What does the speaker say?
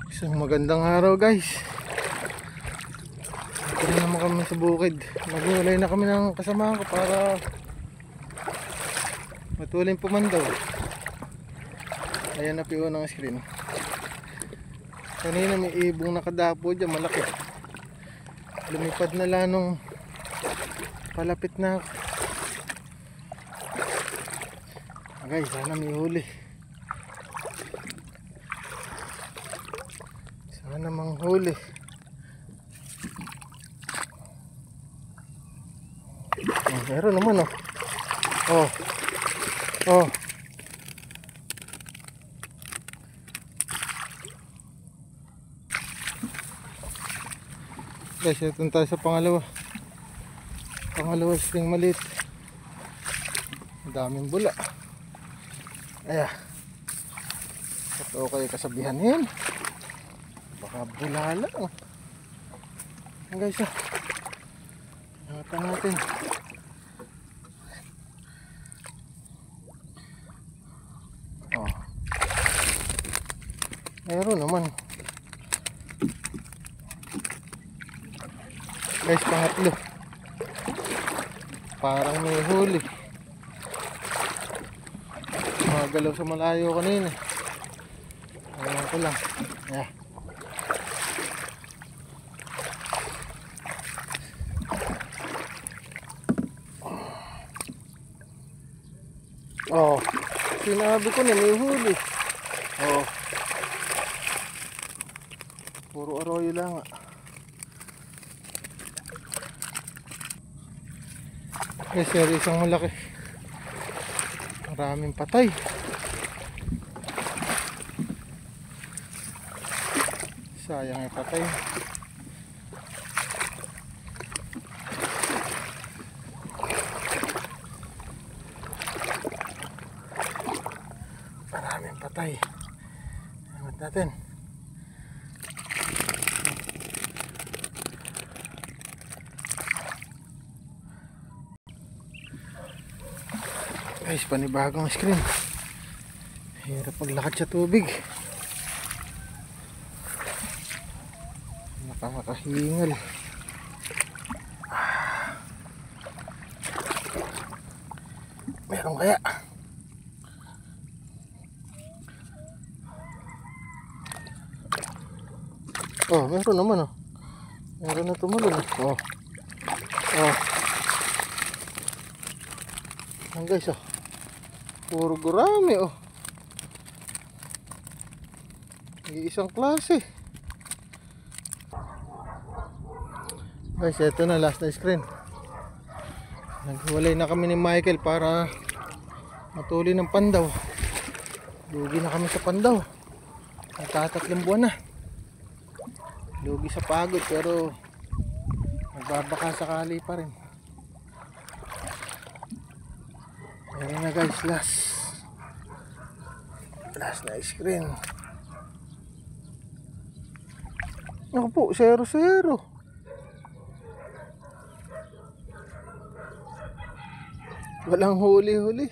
Isang magandang araw guys. Ito na naman kami sa bukid. Nagulay na kami ng kasamahan ko para matuling pumandaw. Ayan na piyo ng screen. Kanina may ibong nakadapo dyan, malaki. Lumipad na lang nung palapit na ako. Guys, sana may huli. Sana manghuli. Meron naman oh. Oh. Guys, ito tayo sa pangalawa string maliit. Ang daming bula. Ayan. Ito kayo kasabihan yan. Baka bula lang. Ayan guys oh. Nakatang natin. Oh. Meron naman. Guys, pangatlo. Parang may huli. Magalaw sa malayo kanina. Ayan ko lang. Yeah. Oh, sinabi ko na may huli. Oh. Puro arroyo lang ah. Yes, sir, isang malaki. Maraming patay. Sayang ay patay. Maraming patay. Angat natin. Guys, panibagong screen. Hirap maglakad sa tubig. Nakakahingal. Meron kaya? Oh, meron naman oh. Meron na tumalon oh. Oh. Ayan guys oh. Puro gurami oh. Isang klase. Guys, ito na last na screen. Naghiwalay na kami ni Michael para matuli ng pandaw. Lugi na kami sa pandaw. Nagtatatlong buwan na. Lugi sa pagod pero nagbabaka sakali pa rin. Ayan na guys, last na screen. Ako po, 0-0. Walang huli-huli.